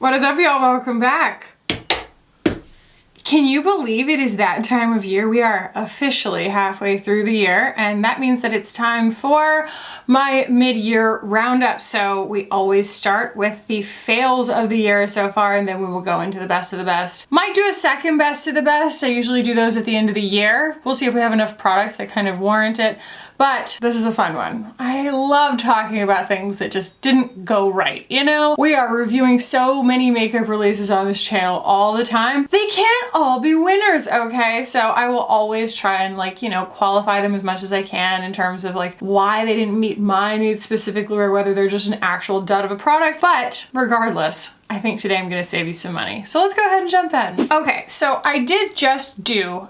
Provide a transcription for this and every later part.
What is up, y'all? Welcome back. Can you believe it is that time of year? We are officially halfway through the year, and that means that it's time for my mid-year roundup. So we always start with the fails of the year so far, and then we will go into the best of the best. Might do a second best of the best. I usually do those at the end of the year. We'll see if we have enough products that kind of warrant it. But this is a fun one. I love talking about things that just didn't go right. You know, we are reviewing so many makeup releases on this channel all the time. They can't all be winners, okay? So I will always try and qualify them as much as I can in terms of why they didn't meet my needs specifically or whether they're just an actual dud of a product. But regardless, I think today I'm gonna save you some money. So let's go ahead and jump in. Okay, so I did just do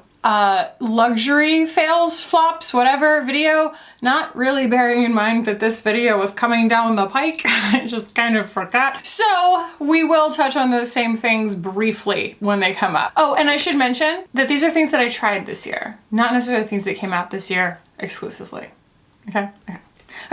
luxury fails, flops, whatever video, not really bearing in mind that this video was coming down the pike. I just kind of forgot. So we will touch on those same things briefly when they come up. Oh, and I should mention that these are things that I tried this year, not necessarily things that came out this year exclusively. Okay?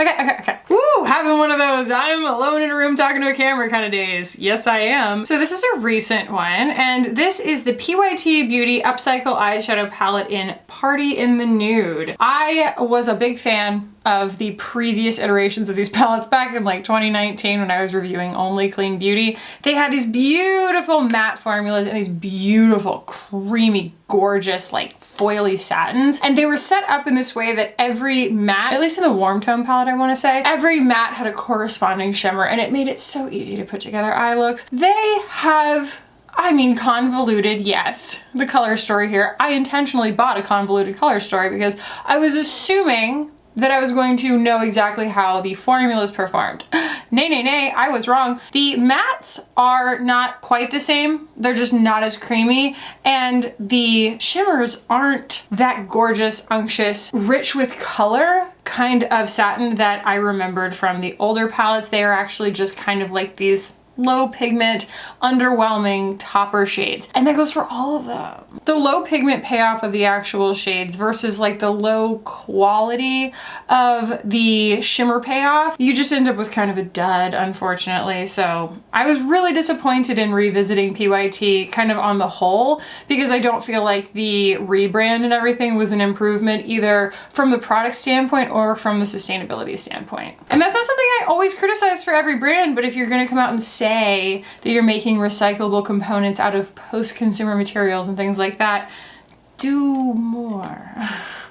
Okay. Woo, having one of those I'm alone in a room talking to a camera kind of days. Yes, I am. So this is a recent one, and this is the PYT Beauty Upcycle Eyeshadow Palette in Party in the Nude. I was a big fan of the previous iterations of these palettes back in 2019 when I was reviewing only Clean Beauty. They had these beautiful matte formulas and these beautiful, creamy, gorgeous, foily satins. And they were set up in this way that every matte, at least in the warm tone palette I want to say, every matte had a corresponding shimmer, and it made it so easy to put together eye looks. They have convoluted, yes, the color story here. I intentionally bought a convoluted color story because I was assuming that I was going to know exactly how the formulas performed. Nay, I was wrong. The mattes are not quite the same. They're just not as creamy, and the shimmers aren't that gorgeous, unctuous, rich with color kind of satin that I remembered from the older palettes. They are actually just kind of like these low pigment, underwhelming topper shades. And that goes for all of them. The low pigment payoff of the actual shades versus the low quality of the shimmer payoff, you just end up with kind of a dud, unfortunately. So I was really disappointed in revisiting PYT kind of on the whole, because I don't feel like the rebrand and everything was an improvement either from the product standpoint or from the sustainability standpoint. And that's not something I always criticize for every brand, but if you're gonna come out and say that you're making recyclable components out of post-consumer materials and things like that, do more.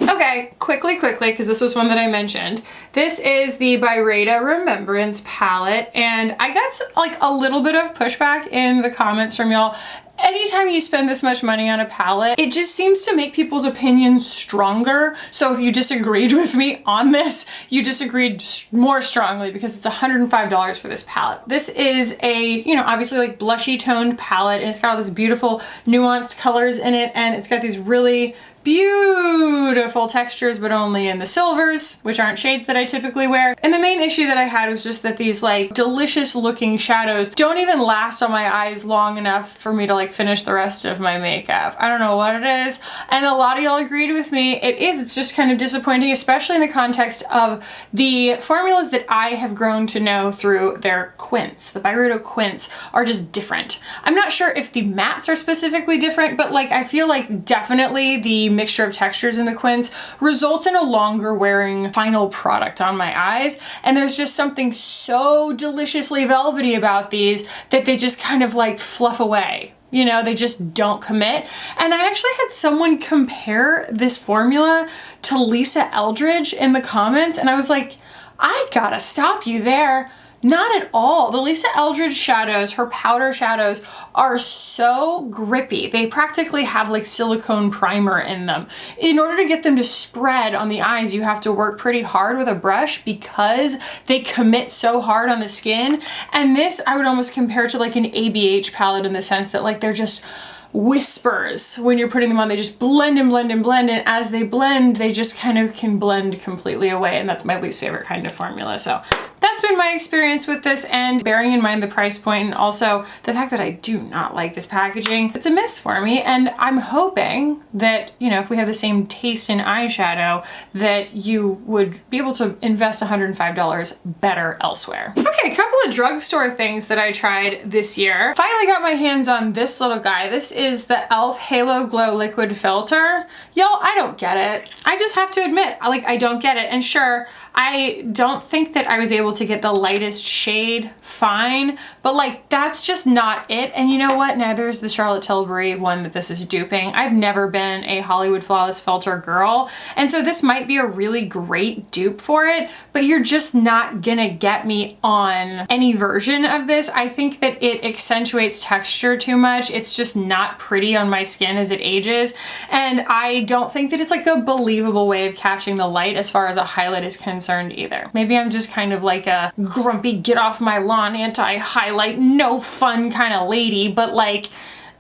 Okay, quickly, because this was one that I mentioned. This is the Byreda Remembrance palette, and I got a little bit of pushback in the comments from y'all. Anytime you spend this much money on a palette, it just seems to make people's opinions stronger. So if you disagreed with me on this, you disagreed more strongly because it's $105 for this palette. This is a, obviously blushy toned palette, and it's got all these beautiful nuanced colors in it, and it's got these really beautiful textures, but only in the silvers, which aren't shades that I typically wear. And the main issue that I had was just that these delicious looking shadows don't even last on my eyes long enough for me to finish the rest of my makeup. I don't know what it is, and a lot of y'all agreed with me. It's just kind of disappointing, especially in the context of the formulas that I have grown to know through their quints. The Byreda quints are just different. I'm not sure if the mattes are specifically different, but I feel definitely the mixture of textures in the quints results in a longer wearing final product on my eyes, and there's just something so deliciously velvety about these that they just kind of fluff away. They just don't commit. And I actually had someone compare this formula to Lisa Eldridge in the comments, and I was like, I gotta stop you there. Not at all. The Lisa Eldridge shadows, her powder shadows, are so grippy. They practically have silicone primer in them. In order to get them to spread on the eyes, you have to work pretty hard with a brush because they commit so hard on the skin. And this I would almost compare to an ABH palette in the sense that they're just whispers when you're putting them on. They just blend and blend and blend, and as they blend, they just kind of can blend completely away, and that's my least favorite kind of formula. So that's that's been my experience with this, and bearing in mind the price point and also the fact that I do not like this packaging, it's a miss for me. And I'm hoping that, you know, if we have the same taste in eyeshadow, that you would be able to invest $105 better elsewhere. Okay, a couple of drugstore things that I tried this year. Finally got my hands on this little guy. This is the e.l.f. Halo Glow Liquid Filter. Y'all, I don't get it. I just have to admit, I don't get it. And sure, I don't think that I was able to get the lightest shade fine, but like, that's just not it. And you know what? Neither is the Charlotte Tilbury one that this is duping. I've never been a Hollywood Flawless Filter girl, and so this might be a really great dupe for it, but you're just not gonna get me on any version of this. I think that it accentuates texture too much. It's just not pretty on my skin as it ages, and I don't think that it's like a believable way of catching the light as far as a highlight is concerned either. Maybe I'm just kind of like a grumpy, get off my lawn, anti-highlight, no fun kind of lady, but like,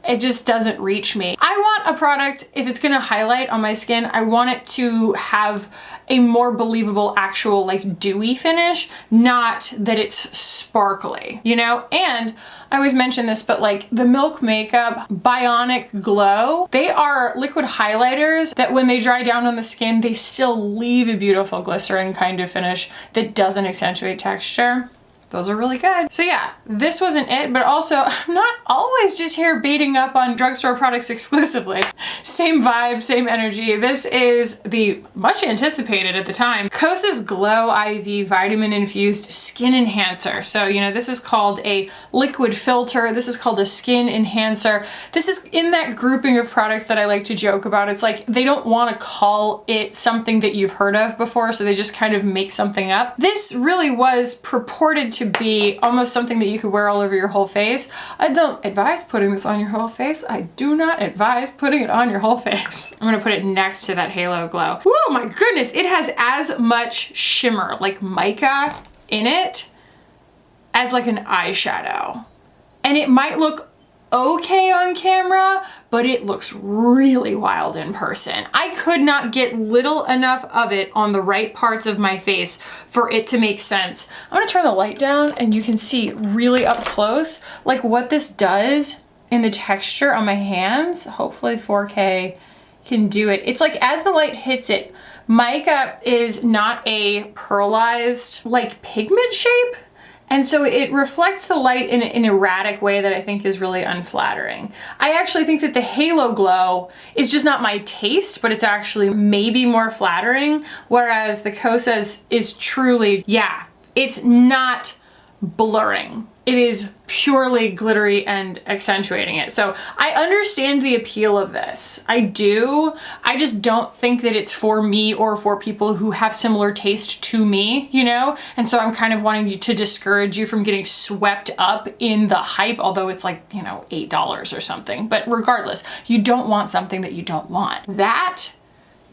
it just doesn't reach me. I want a product, if it's gonna highlight on my skin, I want it to have a more believable actual like dewy finish, not that it's sparkly, you know? And I always mention this, but like the Milk Makeup Bionic Glow, they are liquid highlighters that when they dry down on the skin, they still leave a beautiful glycerin kind of finish that doesn't accentuate texture. Those are really good. So yeah, this wasn't it, but also I'm not always just here baiting up on drugstore products exclusively. Same vibe, same energy. This is the much anticipated at the time, Kosas Glow IV Vitamin Infused Skin Enhancer. So, you know, this is called a liquid filter. This is called a skin enhancer. This is in that grouping of products that I like to joke about. It's like they don't want to call it something that you've heard of before, so they just kind of make something up. This really was purported to be almost something that you could wear all over your whole face. I don't advise putting this on your whole face. I do not advise putting it on your whole face. I'm gonna put it next to that Halo Glow. Oh my goodness, it has as much shimmer, like mica in it, as like an eyeshadow. And it might look okay on camera, but it looks really wild in person. I could not get little enough of it on the right parts of my face for it to make sense. I'm gonna turn the light down and you can see really up close like what this does in the texture on my hands. Hopefully 4K can do it. It's like as the light hits it, mica is not a pearlized like pigment shape. And so it reflects the light in an erratic way that I think is really unflattering. I actually think that the Halo Glow is just not my taste, but it's actually maybe more flattering, whereas the Kosas is truly, yeah, it's not blurring. It is purely glittery and accentuating it. So I understand the appeal of this. I do. I just don't think that it's for me or for people who have similar taste to me, you know? And so I'm kind of wanting to discourage you from getting swept up in the hype, although it's like, you know, $8 or something. But regardless, you don't want something that you don't want. That,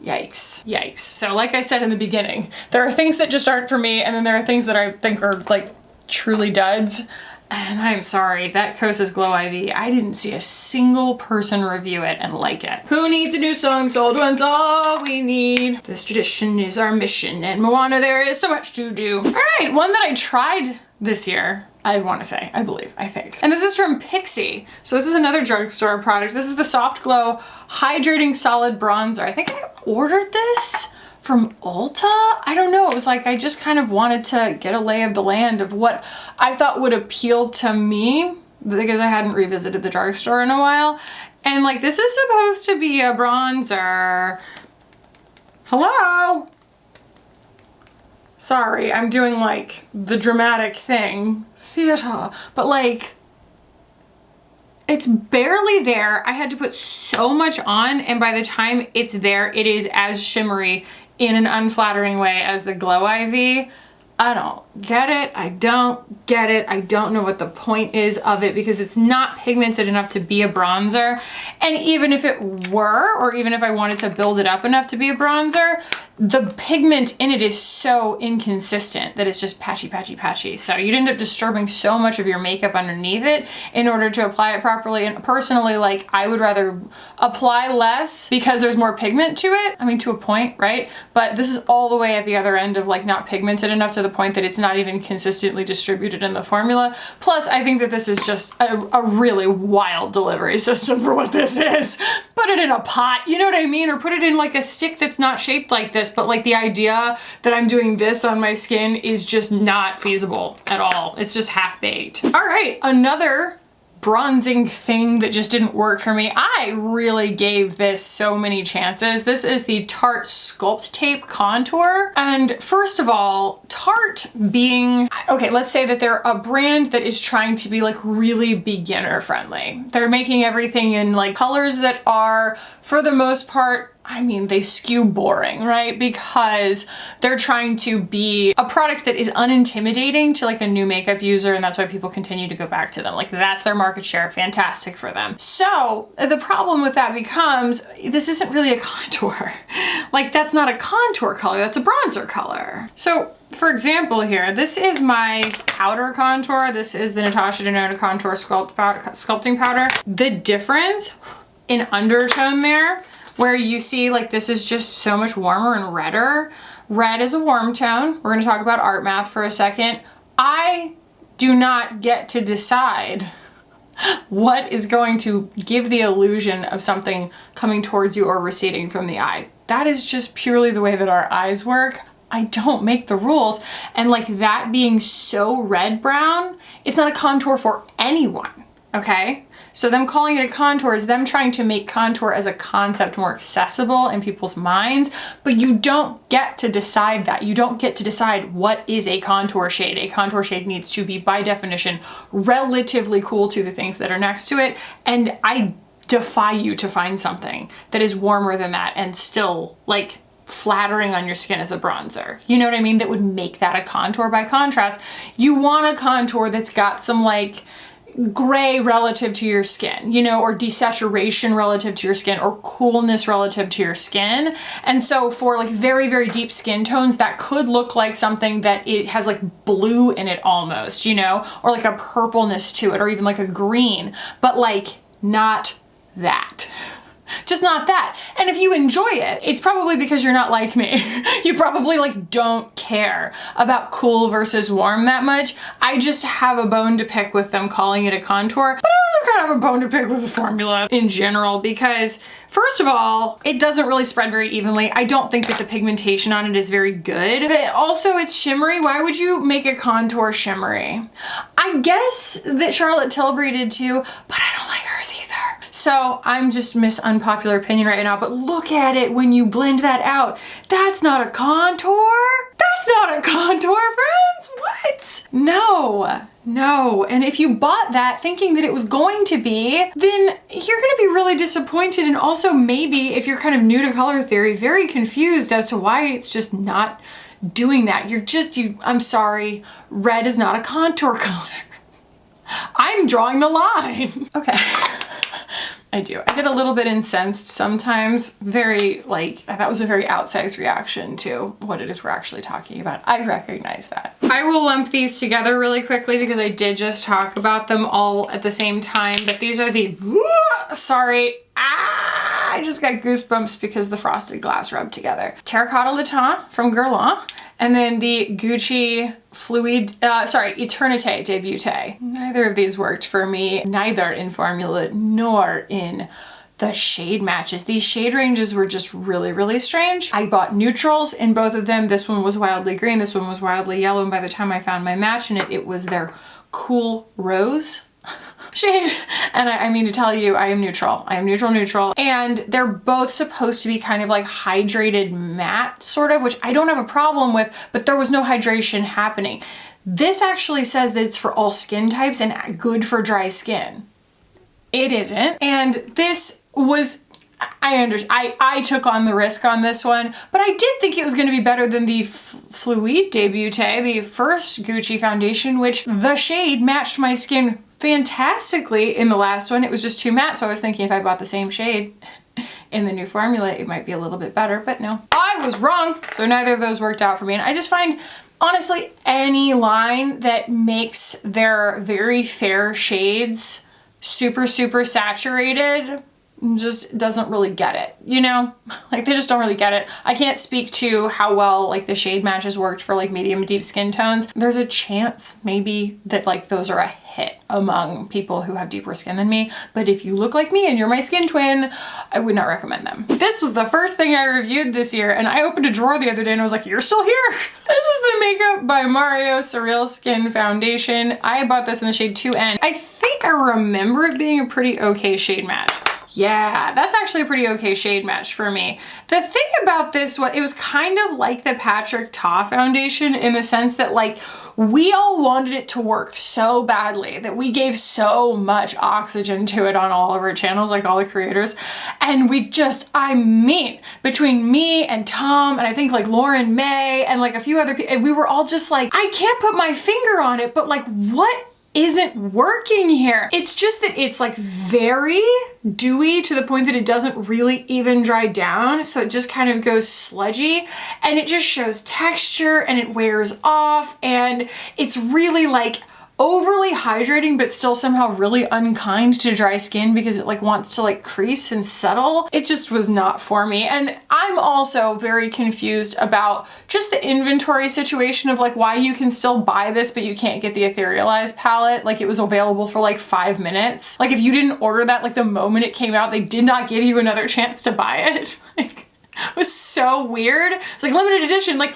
yikes, yikes. So like I said in the beginning, there are things that just aren't for me, and then there are things that I think are like truly duds. And I'm sorry, that Kosas Glow IV, I didn't see a single person review it and like it. Who needs a new song? Old one's all we need. This tradition is our mission, and Moana, there is so much to do. All right, one that I tried this year, I want to say, I think. And this is from Pixi. So this is another drugstore product. This is the Soft Glow Hydrating Solid Bronzer. I think I ordered this from Ulta? I don't know. It was like I just kind of wanted to get a lay of the land of what I thought would appeal to me because I hadn't revisited the drugstore in a while. And like, this is supposed to be a bronzer. Hello? Sorry, I'm doing like the dramatic thing. Theater. But like, it's barely there. I had to put so much on, and by the time it's there, it is as shimmery in an unflattering way as the Glow IV. I don't get it. I don't get it. I don't know what the point is of it because it's not pigmented enough to be a bronzer. And even if it were, or even if I wanted to build it up enough to be a bronzer, the pigment in it is so inconsistent that it's just patchy, patchy, patchy. So you'd end up disturbing so much of your makeup underneath it in order to apply it properly. And personally, like, I would rather apply less because there's more pigment to it. I mean, to a point, right? But this is all the way at the other end of like not pigmented enough to the point that it's not not even consistently distributed in the formula. Plus, I think that this is just a really wild delivery system for what this is. Put it in a pot, you know what I mean? Or put it in like a stick that's not shaped like this, but like the idea that I'm doing this on my skin is just not feasible at all. It's just half-baked. All right, another bronzing thing that just didn't work for me. I really gave this so many chances. This is the Tarte Sculpt Tape Contour. And first of all, Tarte being, okay, let's say that they're a brand that is trying to be like really beginner friendly. They're making everything in like colors that are, for the most part, I mean, they skew boring, right? Because they're trying to be a product that is unintimidating to like a new makeup user, and that's why people continue to go back to them. Like, that's their market share. Fantastic for them. So the problem with that becomes, this isn't really a contour. Like, that's not a contour color, that's a bronzer color. So for example here, this is my powder contour. This is the Natasha Denona Contour Sculpting Powder. The difference in undertone there, where you see like this is just so much warmer and redder. Red is a warm tone. We're gonna talk about art math for a second. I do not get to decide what is going to give the illusion of something coming towards you or receding from the eye. That is just purely the way that our eyes work. I don't make the rules. And like that being so red-brown, it's not a contour for anyone. Okay, so them calling it a contour is them trying to make contour as a concept more accessible in people's minds, but you don't get to decide that. You don't get to decide what is a contour shade. A contour shade needs to be, by definition, relatively cool to the things that are next to it, and I defy you to find something that is warmer than that and still, like, flattering on your skin as a bronzer. You know what I mean? That would make that a contour. By contrast, you want a contour that's got some, like, gray relative to your skin, you know, or desaturation relative to your skin, or coolness relative to your skin. And so for like very, very deep skin tones, that could look like something that it has like blue in it almost, you know, or like a purpleness to it, or even like a green, but like not that. Just not that. And if you enjoy it, it's probably because you're not like me. You probably like don't care about cool versus warm that much. I just have a bone to pick with them calling it a contour, but I also kind of have a bone to pick with the formula in general, because first of all, it doesn't really spread very evenly. I don't think that the pigmentation on it is very good, but also it's shimmery. Why would you make a contour shimmery? I guess that Charlotte Tilbury did too, but I don't like hers either. So I'm just unpopular opinion right now, but look at it when you blend that out. That's not a contour. That's not a contour, friends. What? No. No, and if you bought that thinking that it was going to be, then you're gonna be really disappointed, and also maybe, if you're kind of new to color theory, very confused as to why it's just not doing that. I'm sorry, red is not a contour color. I'm drawing the line. Okay. I do. I get a little bit incensed sometimes. That was a very outsized reaction to what it is we're actually talking about. I recognize that. I will lump these together really quickly because I did just talk about them all at the same time, but these are the, sorry, I just got goosebumps because the frosted glass rubbed together. Terracotta Latin from Guerlain, and then the Gucci Eternité de Beauté. Neither of these worked for me, neither in formula nor in the shade matches. These shade ranges were just really, really strange. I bought neutrals in both of them. This one was wildly green, this one was wildly yellow, and by the time I found my match in it, it was their Cool Rose shade. And I mean to tell you, I am neutral. I am neutral. And they're both supposed to be kind of like hydrated matte, sort of, which I don't have a problem with, but there was no hydration happening. This actually says that it's for all skin types and good for dry skin. It isn't. And this was, I took on the risk on this one, but I did think it was going to be better than the Fluide de Beauté, the first Gucci foundation, which the shade matched my skin fantastically in the last one. It was just too matte, so I was thinking if I bought the same shade in the new formula, it might be a little bit better, but no. I was wrong, so neither of those worked out for me. And I just find, honestly, any line that makes their very fair shades super, super saturated just doesn't really get it, you know? Like they just don't really get it. I can't speak to how well like the shade matches worked for like medium and deep skin tones. There's a chance maybe that like those are a hit among people who have deeper skin than me, but if you look like me and you're my skin twin, I would not recommend them. This was the first thing I reviewed this year, and I opened a drawer the other day and I was like, you're still here? This is the Makeup by Mario Surreal Skin Foundation. I bought this in the shade 2N. I think I remember it being a pretty okay shade match. Yeah, that's actually a pretty okay shade match for me. The thing about this was it was kind of like the Patrick Ta foundation in the sense that like we all wanted it to work so badly that we gave so much oxygen to it on all of our channels, like all the creators. And we just, I mean, between me and Tom and I think like Lauren May and like a few other people, we were all just like, I can't put my finger on it, but like what isn't working here? It's just that it's like very dewy to the point that it doesn't really even dry down, so it just kind of goes sludgy and it just shows texture and it wears off, and it's really like overly hydrating but still somehow really unkind to dry skin because it like wants to like crease and settle. It just was not for me. And I'm also very confused about just the inventory situation of like why you can still buy this but you can't get the etherealized palette. Like it was available for like 5 minutes. Like if you didn't order that like the moment it came out, they did not give you another chance to buy it. Like, it was so weird. It's like limited edition, like,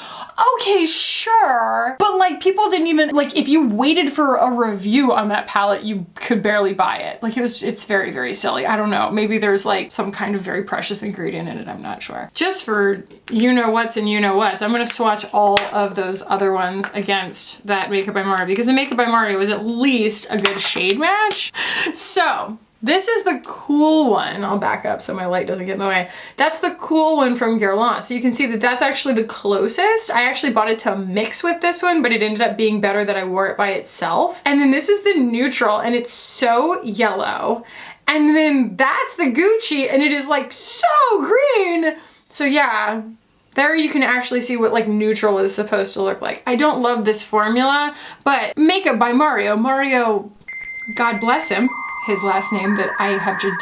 okay, sure. But like people didn't even, like if you waited for a review on that palette, you could barely buy it. Like it's very, very silly. I don't know. Maybe there's like some kind of very precious ingredient in it. I'm not sure. Just for you-know-whats and you-know-whats, I'm gonna swatch all of those other ones against that Makeup by Mario because the Makeup by Mario is at least a good shade match. So, this is the cool one. I'll back up so my light doesn't get in the way. That's the cool one from Guerlain. So you can see that that's actually the closest. I actually bought it to mix with this one, but it ended up being better that I wore it by itself. And then this is the neutral, and it's so yellow. And then that's the Gucci, and it is like so green. So yeah, there you can actually see what like neutral is supposed to look like. I don't love this formula, but Makeup by Mario. Mario, God bless him. His last name that I have to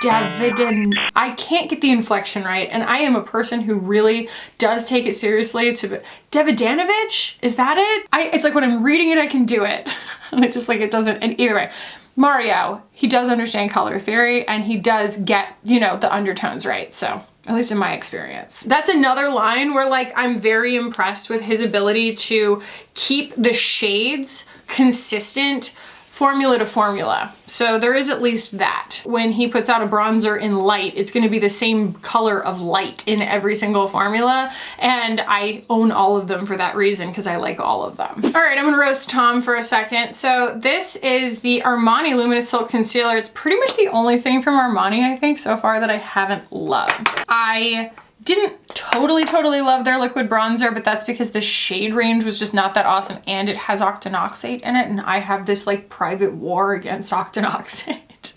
Davidin. I can't get the inflection right, and I am a person who really does take it seriously. To Davidanovich, is that it? It's like when I'm reading it, I can do it, and it's just like it doesn't. And either way, Mario, he does understand color theory, and he does get, you know, the undertones right. So at least in my experience. That's another line where like I'm very impressed with his ability to keep the shades consistent formula to formula. So there is at least that. When he puts out a bronzer in light, it's gonna be the same color of light in every single formula, and I own all of them for that reason because I like all of them. All right, I'm gonna roast Tom for a second. So this is the Armani Luminous Silk Concealer. It's pretty much the only thing from Armani, I think, so far that I haven't loved. I didn't totally love their liquid bronzer, but that's because the shade range was just not that awesome, and it has octinoxate in it, and I have this like private war against octinoxate.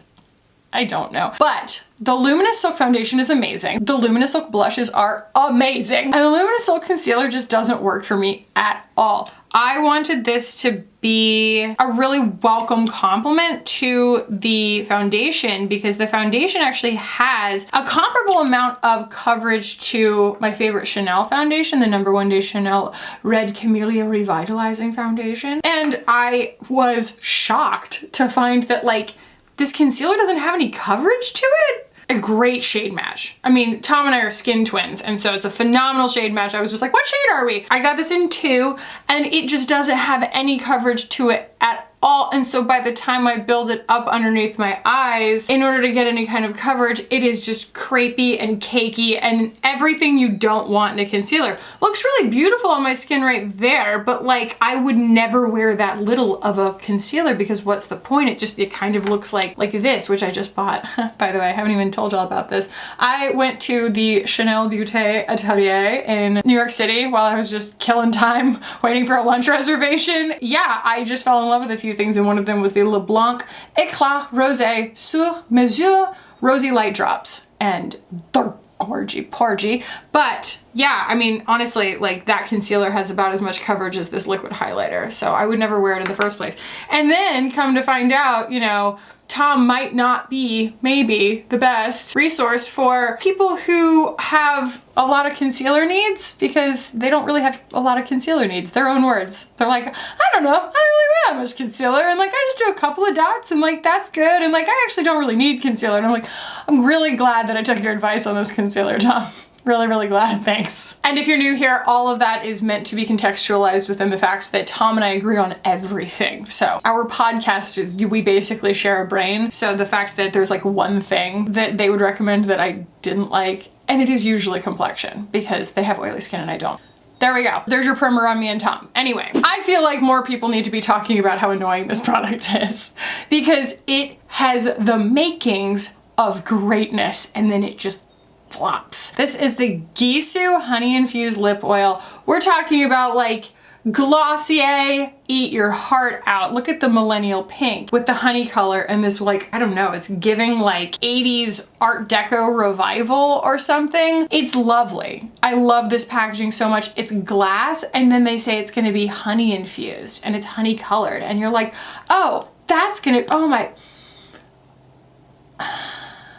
I don't know. But the Luminous Silk foundation is amazing. The Luminous Silk blushes are amazing. And the Luminous Silk concealer just doesn't work for me at all. I wanted this to be a really welcome compliment to the foundation because the foundation actually has a comparable amount of coverage to my favorite Chanel foundation, the #1 Day Chanel Red Camellia Revitalizing Foundation. And I was shocked to find that like this concealer doesn't have any coverage to it. A great shade match. I mean, Tom and I are skin twins, and so it's a phenomenal shade match. I was just like, what shade are we? I got this in 2, and it just doesn't have any coverage to it at all. And so by the time I build it up underneath my eyes, in order to get any kind of coverage, it is just crepey and cakey and everything you don't want in a concealer. Looks really beautiful on my skin right there, but like I would never wear that little of a concealer because what's the point? It kind of looks like this, which I just bought. By the way, I haven't even told y'all about this. I went to the Chanel Beauté Atelier in New York City while I was just killing time waiting for a lunch reservation. Yeah, I just fell in love with a few things, and one of them was the LeBlanc Eclat Rosé Sur Mesure Rosy Light Drops, and they're gorgy porgy, but yeah, I mean, honestly, like that concealer has about as much coverage as this liquid highlighter, so I would never wear it in the first place. And then come to find out, you know, Tom might not be maybe the best resource for people who have a lot of concealer needs, because they don't really have a lot of concealer needs. Their own words. They're like, I don't know, I don't really wear that much concealer, and like I just do a couple of dots and like that's good, and like I actually don't really need concealer. And I'm like, I'm really glad that I took your advice on this concealer, Tom. Really, really glad, thanks. And if you're new here, all of that is meant to be contextualized within the fact that Tom and I agree on everything. So our podcast is, we basically share a brain. So the fact that there's like one thing that they would recommend that I didn't like, and it is usually complexion, because they have oily skin and I don't. There we go. There's your primer on me and Tom. Anyway, I feel like more people need to be talking about how annoying this product is, because it has the makings of greatness and then it just flops. This is the Gisu honey infused lip oil. We're talking about like Glossier, eat your heart out. Look at the millennial pink with the honey color and this like, I don't know, it's giving like 80s Art Deco revival or something. It's lovely. I love this packaging so much. It's glass and then they say it's gonna be honey infused and it's honey colored and you're like, oh, that's gonna, oh my,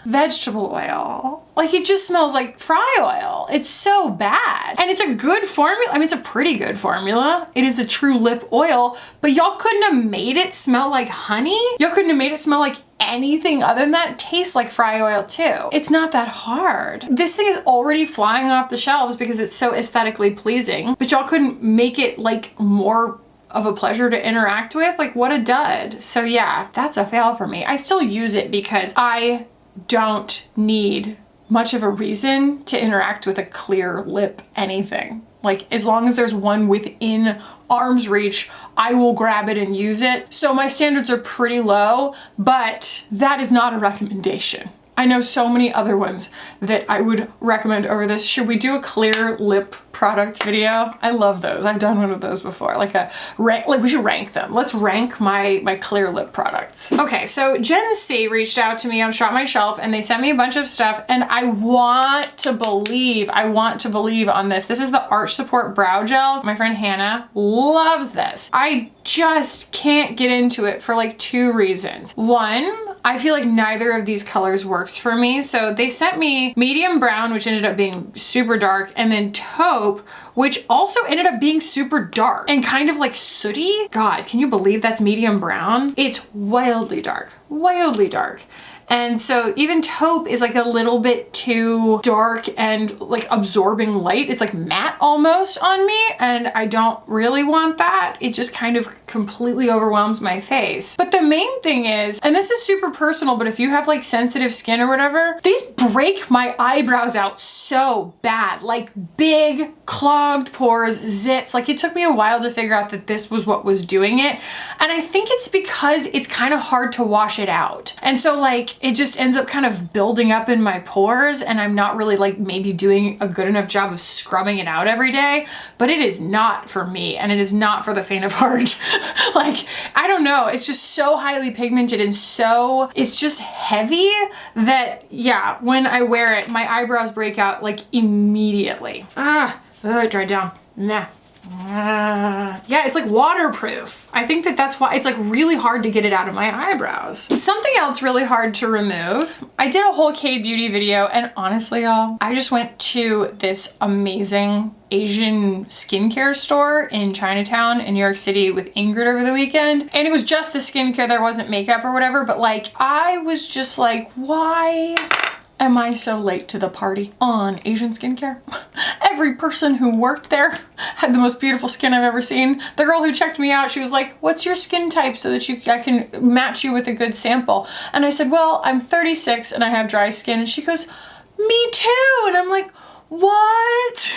vegetable oil. Like it just smells like fry oil. It's so bad. And it's a good formula. I mean, it's a pretty good formula. It is a true lip oil, but y'all couldn't have made it smell like honey? Y'all couldn't have made it smell like anything other than that. It tastes like fry oil too. It's not that hard. This thing is already flying off the shelves because it's so aesthetically pleasing, but y'all couldn't make it like more of a pleasure to interact with. Like what a dud. So yeah, that's a fail for me. I still use it because I don't need much of a reason to interact with a clear lip anything. Like as long as there's one within arm's reach, I will grab it and use it. So my standards are pretty low, but that is not a recommendation. I know so many other ones that I would recommend over this. Should we do a clear lip product video? I love those. I've done one of those before. Like a rank, like we should rank them. Let's rank my clear lip products. Okay, so Genesee reached out to me on Shop My Shelf and they sent me a bunch of stuff and I want to believe on this. This is the Arch Support Brow Gel. My friend Hannah loves this. I just can't get into it for like two reasons. One, I feel like neither of these colors works for me. So they sent me medium brown, which ended up being super dark, and then taupe, which also ended up being super dark and kind of like sooty. God, can you believe that's medium brown? It's wildly dark, wildly dark. And so even taupe is like a little bit too dark and like absorbing light. It's like matte almost on me and I don't really want that. It just kind of completely overwhelms my face. But the main thing is, and this is super personal, but if you have like sensitive skin or whatever, these break my eyebrows out so bad. Like big clogged pores, zits. Like it took me a while to figure out that this was what was doing it. And I think it's because it's kind of hard to wash it out. And so like it just ends up kind of building up in my pores and I'm not really like maybe doing a good enough job of scrubbing it out every day, but it is not for me and it is not for the faint of heart. Like, I don't know, it's just so highly pigmented and so, it's just heavy that yeah, when I wear it, my eyebrows break out like immediately. It dried down. Nah. Yeah, it's like waterproof. I think that that's why it's like really hard to get it out of my eyebrows. Something else really hard to remove. I did a whole K-beauty video and honestly y'all, I just went to this amazing Asian skincare store in Chinatown in New York City with Ingrid over the weekend. And it was just the skincare, there wasn't makeup or whatever, but like I was just like, why am I so late to the party on Asian skincare? Every person who worked there had the most beautiful skin I've ever seen. The girl who checked me out, she was like, what's your skin type so that I can match you with a good sample? And I said, well, I'm 36 and I have dry skin. And she goes, me too. And I'm like, what?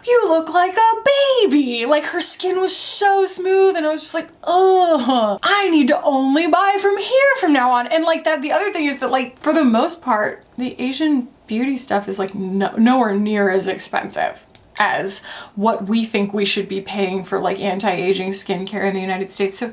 You look like a baby. Like her skin was so smooth and I was just like, ugh, I need to only buy from here from now on. And like that, the other thing is that like for the most part, the Asian beauty stuff is like nowhere near as expensive as what we think we should be paying for like anti-aging skincare in the United States. So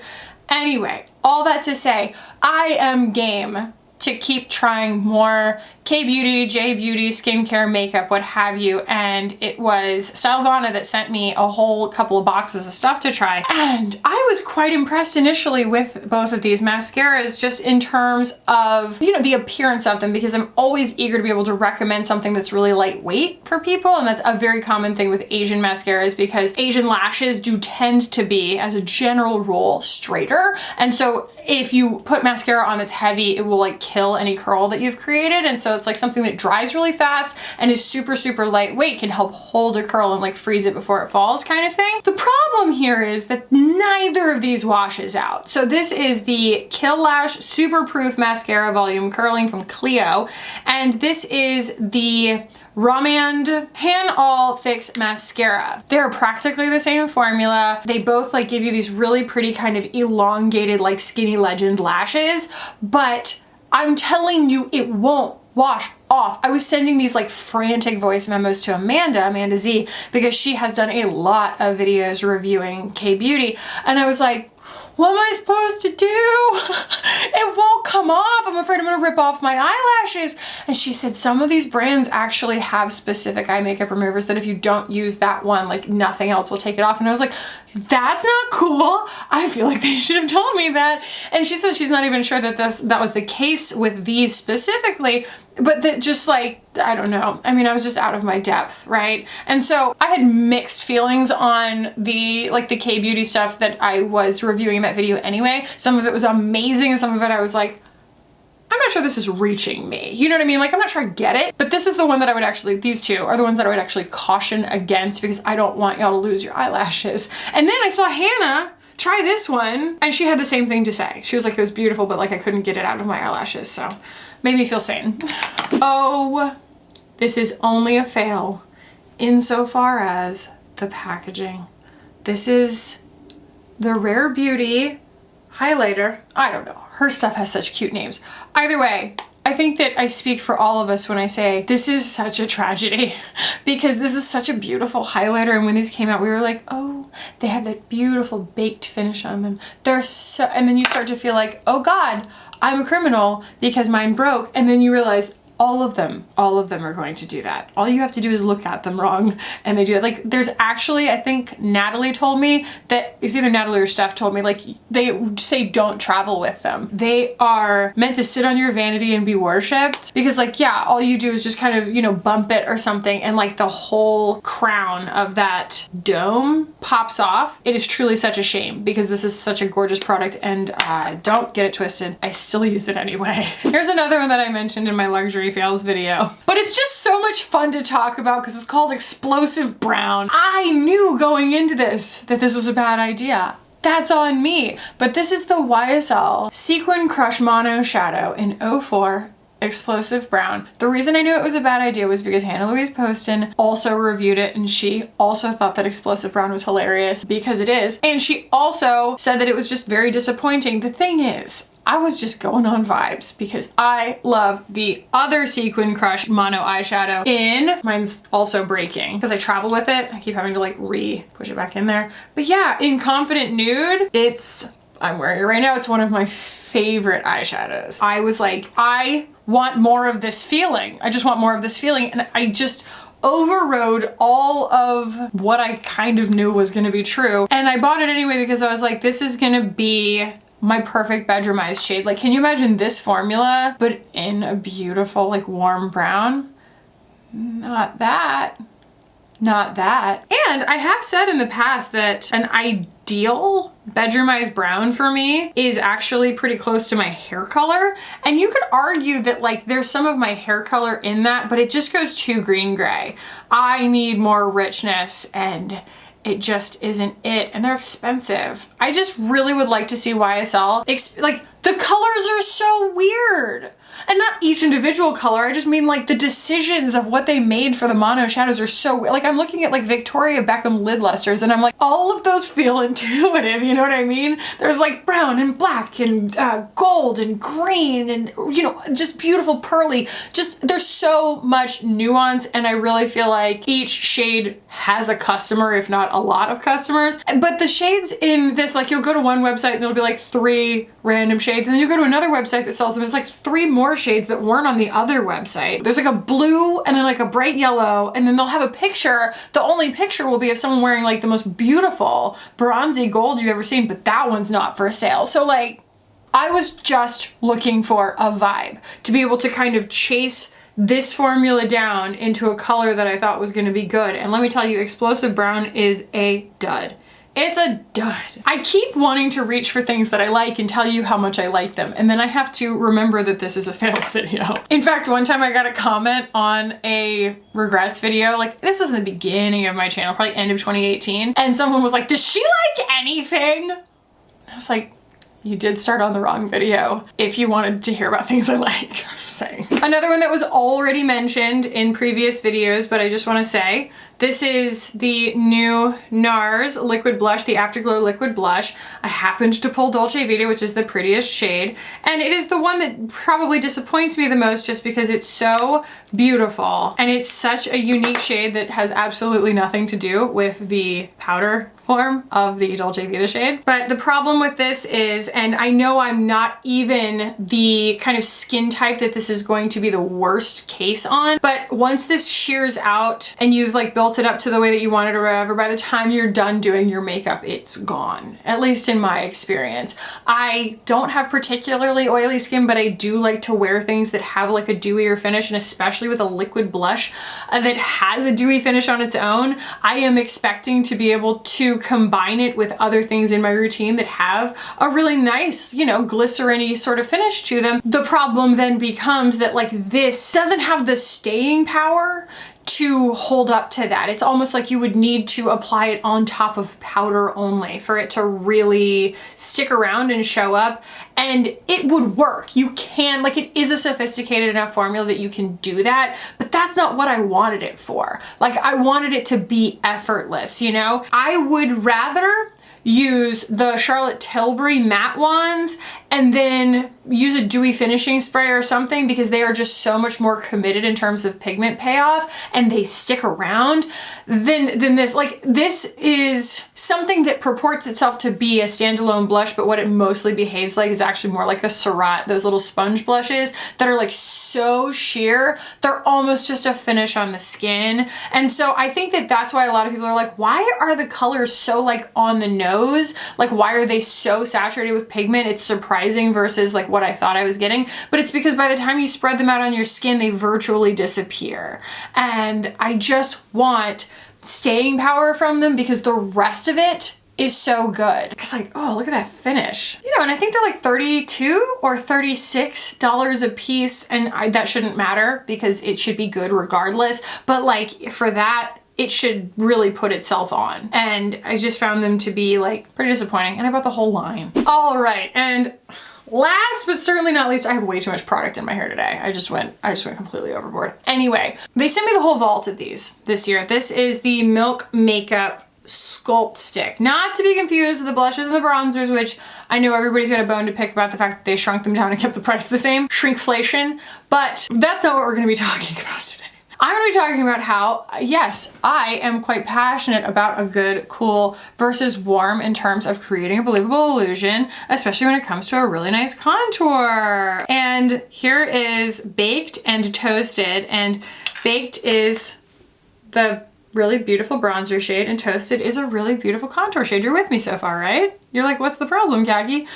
anyway, all that to say, I am game to keep trying more K-beauty, J-beauty, skincare, makeup, what have you, and it was Stylevana that sent me a whole couple of boxes of stuff to try, and I was quite impressed initially with both of these mascaras just in terms of, you know, the appearance of them, because I'm always eager to be able to recommend something that's really lightweight for people, and that's a very common thing with Asian mascaras because Asian lashes do tend to be, as a general rule, straighter, and so if you put mascara on that's heavy, it will like kill any curl that you've created, and so it's like something that dries really fast and is super, super lightweight, can help hold a curl and like freeze it before it falls kind of thing. The problem here is that neither of these washes out. So this is the Kill Lash Super Proof Mascara Volume Curling from Clio, and this is the Romand Pan All Fix Mascara. They're practically the same formula. They both like give you these really pretty kind of elongated like Skinny Legend lashes, but I'm telling you, it won't wash off. I was sending these like frantic voice memos to Amanda Z, because she has done a lot of videos reviewing K-beauty, and I was like, what am I supposed to do? It won't come off. I'm afraid I'm gonna rip off my eyelashes. And she said some of these brands actually have specific eye makeup removers that if you don't use that one, like nothing else will take it off. And I was like, that's not cool. I feel like they should have told me that. And she said she's not even sure that that was the case with these specifically, but that just like, I don't know. I mean, I was just out of my depth, right? And so I had mixed feelings on the K-beauty stuff that I was reviewing in that video anyway. Some of it was amazing and some of it I was like, I'm not sure this is reaching me. You know what I mean? Like, I'm not sure I get it, but this is the one that I would actually, these two are the ones that I would actually caution against, because I don't want y'all to lose your eyelashes. And then I saw Hannah try this one and she had the same thing to say. She was like, it was beautiful, but like I couldn't get it out of my eyelashes. So made me feel sane. Oh, this is only a fail insofar as the packaging. This is the Rare Beauty highlighter. I don't know. Her stuff has such cute names. Either way, I think that I speak for all of us when I say this is such a tragedy, because this is such a beautiful highlighter, and when these came out we were like, oh, they have that beautiful baked finish on them. They're so, and then you start to feel like, oh God, I'm a criminal because mine broke, and then you realize all of them are going to do that. All you have to do is look at them wrong and they do it. Like, there's actually, I think Natalie told me that, it's either Natalie or Steph told me, like, they say don't travel with them. They are meant to sit on your vanity and be worshipped, because like, yeah, all you do is just kind of, you know, bump it or something and like the whole crown of that dome pops off. It is truly such a shame, because this is such a gorgeous product, and don't get it twisted, I still use it anyway. Here's another one that I mentioned in my luxury fails video, but it's just so much fun to talk about because it's called Explosive Brown. I knew going into this that this was a bad idea. That's on me. But this is the YSL Sequin Crush Mono Shadow in 04 Explosive Brown. The reason I knew it was a bad idea was because Hannah Louise Poston also reviewed it, and she also thought that Explosive Brown was hilarious, because it is. And she also said that it was just very disappointing. The thing is, I was just going on vibes because I love the other Sequin Crush Mono Eyeshadow in, mine's also breaking because I travel with it. I keep having to like push it back in there. But yeah, in Confident Nude, I'm wearing it right now. It's one of my favorite eyeshadows. I was like, I want more of this feeling. I just want more of this feeling. And I just overrode all of what I kind of knew was gonna be true. And I bought it anyway because I was like, this is gonna be my perfect Bedroomized shade. Like, can you imagine this formula, but in a beautiful, like, warm brown? Not that. Not that. And I have said in the past that an ideal Bedroomized brown for me is actually pretty close to my hair color. And you could argue that like there's some of my hair color in that, but it just goes too green gray. I need more richness, and it just isn't it, and they're expensive. I just really would like to see YSL, like, the colors are so weird. And not each individual color, I just mean like the decisions of what they made for the mono shadows are so weird. Like, I'm looking at like Victoria Beckham lid lusters and I'm like, all of those feel intuitive, you know what I mean? There's like brown and black and gold and green and, you know, just beautiful pearly. Just, there's so much nuance, and I really feel like each shade has a customer, if not a lot of customers. But the shades in this, like, you'll go to one website and there'll be like 3 random shades shades, and then you go to another website that sells them. It's like 3 more shades that weren't on the other website. There's like a blue and then like a bright yellow, and then they'll have a picture. The only picture will be of someone wearing like the most beautiful bronzy gold you've ever seen, but that one's not for sale. So like, I was just looking for a vibe to be able to kind of chase this formula down into a color that I thought was gonna be good. And let me tell you, Explosive Brown is a dud. It's a dud. I keep wanting to reach for things that I like and tell you how much I like them, and then I have to remember that this is a fails video. In fact, one time I got a comment on a regrets video, like this was in the beginning of my channel, probably end of 2018, and someone was like, does she like anything? I was like, you did start on the wrong video if you wanted to hear about things I like. I'm just saying. Another one that was already mentioned in previous videos, but I just want to say, this is the new Nars liquid blush, the Afterglow liquid blush. I happened to pull Dolce Vita, which is the prettiest shade, and it is the one that probably disappoints me the most just because it's so beautiful and it's such a unique shade that has absolutely nothing to do with the powder form of the Dolce Vita shade. But the problem with this is, and I know I'm not even the kind of skin type that this is going to be the worst case on, but once this shears out and you've like built it up to the way that you want it or whatever, by the time you're done doing your makeup, it's gone. At least in my experience. I don't have particularly oily skin, but I do like to wear things that have like a dewier finish, and especially with a liquid blush that has a dewy finish on its own, I am expecting to be able to combine it with other things in my routine that have a really nice, you know, glycerin-y sort of finish to them. The problem then becomes that like this doesn't have the staying power to hold up to that. It's almost like you would need to apply it on top of powder only for it to really stick around and show up, and it would work. You can, like, it is a sophisticated enough formula that you can do that, but that's not what I wanted it for. Like, I wanted it to be effortless, you know? I would rather use the Charlotte Tilbury matte ones and then use a dewy finishing spray or something, because they are just so much more committed in terms of pigment payoff and they stick around than this. Like, this is something that purports itself to be a standalone blush, but what it mostly behaves like is actually more like a Surratt, those little sponge blushes that are like so sheer, they're almost just a finish on the skin. And so I think that that's why a lot of people are like, why are the colors so like on the nose? Like, why are they so saturated with pigment? It's surprising versus like what I thought I was getting, but it's because by the time you spread them out on your skin, they virtually disappear. And I just want staying power from them because the rest of it is so good. Because like, oh, look at that finish. You know, and I think they're like $32 or $36 a piece, and that shouldn't matter because it should be good regardless. But like for that, it should really put itself on. And I just found them to be like pretty disappointing, and I bought the whole line. All right, and last but certainly not least, I have way too much product in my hair today. I just went completely overboard. Anyway, they sent me the whole vault of these this year. This is the Milk Makeup Sculpt Stick. Not to be confused with the blushes and the bronzers, which I know everybody's got a bone to pick about the fact that they shrunk them down and kept the price the same. Shrinkflation. But that's not what we're gonna be talking about today. I'm going to be talking about how, yes, I am quite passionate about a good, cool versus warm in terms of creating a believable illusion, especially when it comes to a really nice contour. And here is Baked and Toasted, and Baked is the really beautiful bronzer shade, and Toasted is a really beautiful contour shade. You're with me so far, right? You're like, what's the problem, Kackie?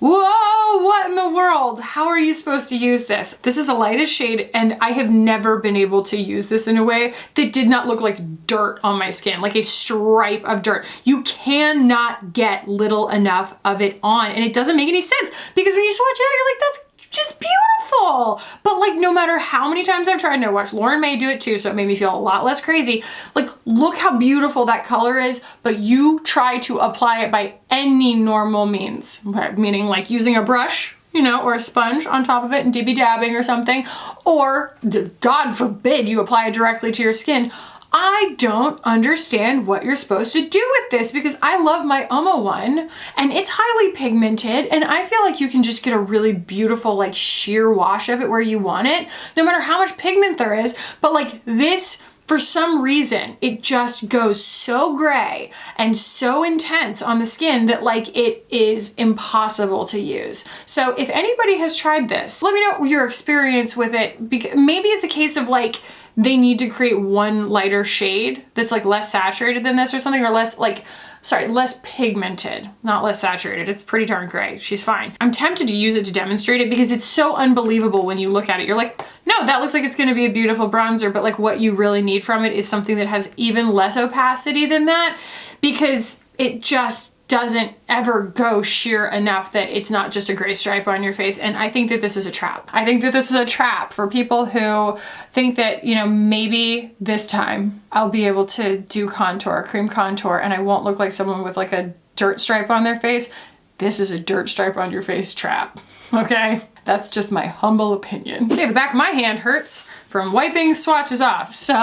Whoa, what in the world? How are you supposed to use this? This is the lightest shade, and I have never been able to use this in a way that did not look like dirt on my skin, like a stripe of dirt. You cannot get little enough of it on, and it doesn't make any sense because when you swatch it out, you're like, that's just beautiful. But like, no matter how many times I've tried, and I watched Lauren May do it too, so it made me feel a lot less crazy. Like, look how beautiful that color is, but you try to apply it by any normal means, meaning like using a brush, you know, or a sponge on top of it and dibby dabbing or something, or God forbid you apply it directly to your skin. I don't understand what you're supposed to do with this, because I love my Uoma one and it's highly pigmented, and I feel like you can just get a really beautiful like sheer wash of it where you want it, no matter how much pigment there is. But like this, for some reason, it just goes so gray and so intense on the skin that like it is impossible to use. So if anybody has tried this, let me know your experience with it, because maybe it's a case of like, they need to create one lighter shade that's like less saturated than this or something, or less like, sorry, less pigmented, not less saturated. It's pretty darn gray. She's fine. I'm tempted to use it to demonstrate it because it's so unbelievable when you look at it. You're like, no, that looks like it's gonna be a beautiful bronzer, but like what you really need from it is something that has even less opacity than that, because it just doesn't ever go sheer enough that it's not just a gray stripe on your face. And I think that this is a trap. I think that this is a trap for people who think that, you know, maybe this time I'll be able to do contour, cream contour, and I won't look like someone with like a dirt stripe on their face. This is a dirt stripe on your face trap, okay? That's just my humble opinion. Okay, the back of my hand hurts from wiping swatches off. So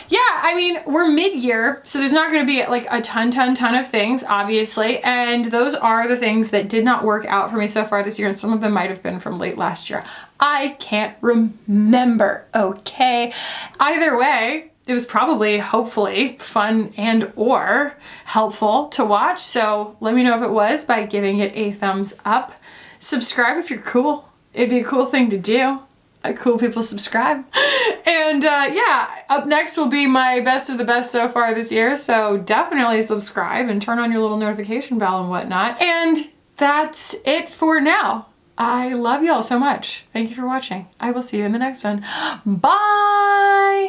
yeah, I mean, we're mid-year, so there's not gonna be like a ton of things, obviously. And those are the things that did not work out for me so far this year. And some of them might've been from late last year. I can't remember, okay? Either way, it was probably, hopefully, fun and or helpful to watch. So let me know if it was by giving it a thumbs up. Subscribe if you're cool. It'd be a cool thing to do. Cool people subscribe. And yeah, up next will be my best of the best so far this year. So definitely subscribe and turn on your little notification bell and whatnot. And that's it for now. I love y'all so much. Thank you for watching. I will see you in the next one. Bye.